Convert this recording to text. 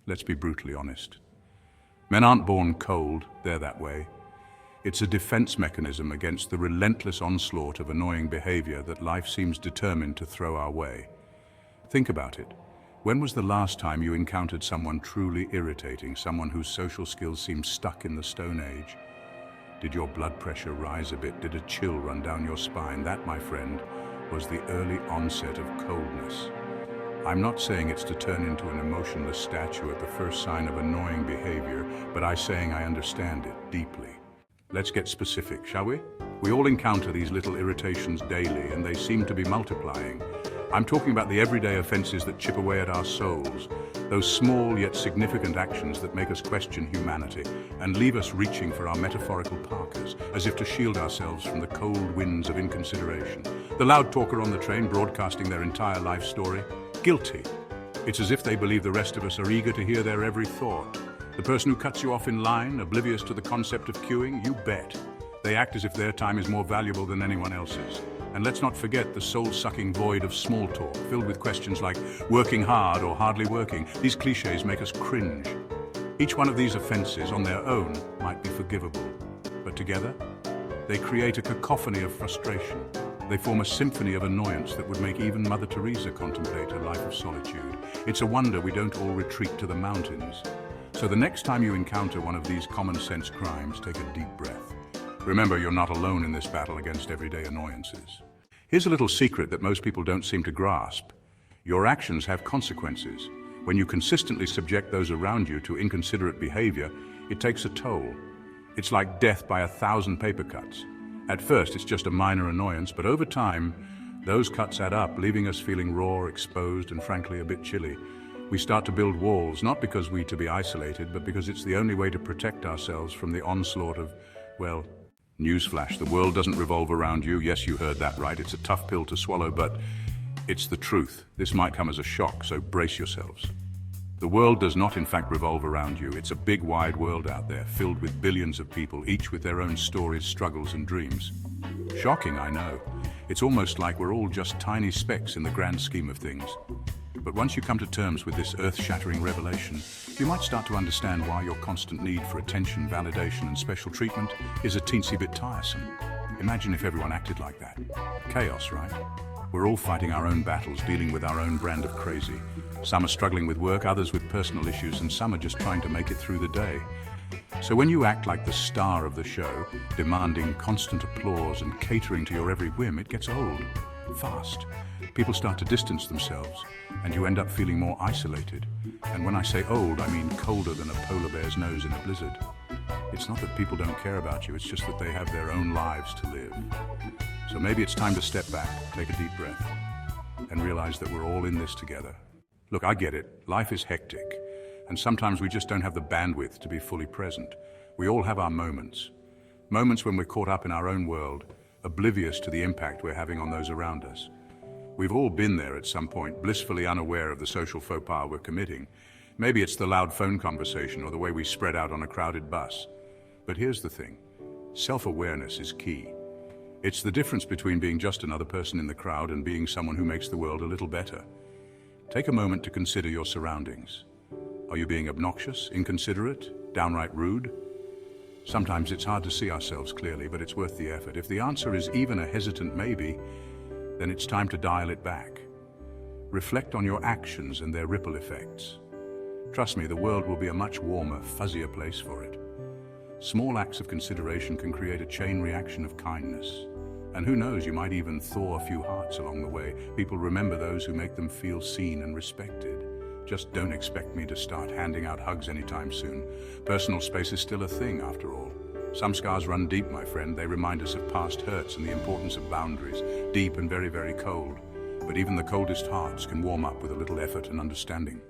Let's be brutally honest. Men aren't born cold, they're that way. It's a defense mechanism against the relentless onslaught of annoying behavior that life seems determined to throw our way. Think about it. When was the last time you encountered someone truly irritating, someone whose social skills seemed stuck in the Stone Age? Did your blood pressure rise a bit? Did a chill run down your spine? That, my friend, was the early onset of coldness. I'm not saying it's to turn into an emotionless statue at the first sign of annoying behavior, but I'm saying I understand it deeply. Let's get specific, shall we? We all encounter these little irritations daily, and they seem to be multiplying. I'm talking about the everyday offenses that chip away at our souls, those small yet significant actions that make us question humanity and leave us reaching for our metaphorical parkas, as if to shield ourselves from the cold winds of inconsideration. The loud talker on the train broadcasting their entire life story, guilty. It's as if they believe the rest of us are eager to hear their every thought. The person who cuts you off in line, oblivious to the concept of queuing, you bet. They act as if their time is more valuable than anyone else's. And let's not forget the soul-sucking void of small talk, filled with questions like working hard or hardly working. These cliches make us cringe. Each one of these offenses on their own might be forgivable, but together, they create a cacophony of frustration. They form a symphony of annoyance that would make even Mother Teresa contemplate a life of solitude. It's a wonder we don't all retreat to the mountains. So the next time you encounter one of these common-sense crimes, take a deep breath. Remember, you're not alone in this battle against everyday annoyances. Here's a little secret that most people don't seem to grasp. Your actions have consequences. When you consistently subject those around you to inconsiderate behavior, it takes a toll. It's like death by 1,000 paper cuts. At first, it's just a minor annoyance, but over time, those cuts add up, leaving us feeling raw, exposed, and frankly a bit chilly. We start to build walls, not because we to be isolated, but because it's the only way to protect ourselves from the onslaught of, well, newsflash, the world doesn't revolve around you. Yes, you heard that right. It's a tough pill to swallow, but it's the truth. This might come as a shock, so brace yourselves. The world does not, in fact, revolve around you. It's a big, wide world out there, filled with billions of people, each with their own stories, struggles, and dreams. Shocking, I know. It's almost like we're all just tiny specks in the grand scheme of things. But once you come to terms with this earth-shattering revelation, you might start to understand why your constant need for attention, validation, and special treatment is a teensy bit tiresome. Imagine if everyone acted like that. Chaos, right? We're all fighting our own battles, dealing with our own brand of crazy. Some are struggling with work, others with personal issues, and some are just trying to make it through the day. So when you act like the star of the show, demanding constant applause and catering to your every whim, it gets old, fast. People start to distance themselves, and you end up feeling more isolated. And when I say old, I mean colder than a polar bear's nose in a blizzard. It's not that people don't care about you, it's just that they have their own lives to live. So maybe it's time to step back, take a deep breath, and realize that we're all in this together. Look, I get it. Life is hectic, and sometimes we just don't have the bandwidth to be fully present. We all have our moments. Moments when we're caught up in our own world, oblivious to the impact we're having on those around us. We've all been there at some point, blissfully unaware of the social faux pas we're committing. Maybe it's the loud phone conversation or the way we spread out on a crowded bus. But here's the thing. Self-awareness is key. It's the difference between being just another person in the crowd and being someone who makes the world a little better. Take a moment to consider your surroundings. Are you being obnoxious, inconsiderate, downright rude? Sometimes it's hard to see ourselves clearly, but it's worth the effort. If the answer is even a hesitant maybe, then it's time to dial it back. Reflect on your actions and their ripple effects. Trust me, the world will be a much warmer, fuzzier place for it. Small acts of consideration can create a chain reaction of kindness. And who knows, you might even thaw a few hearts along the way. People remember those who make them feel seen and respected. Just don't expect me to start handing out hugs anytime soon. Personal space is still a thing, after all. Some scars run deep, my friend. They remind us of past hurts and the importance of boundaries, deep and very, very cold. But even the coldest hearts can warm up with a little effort and understanding.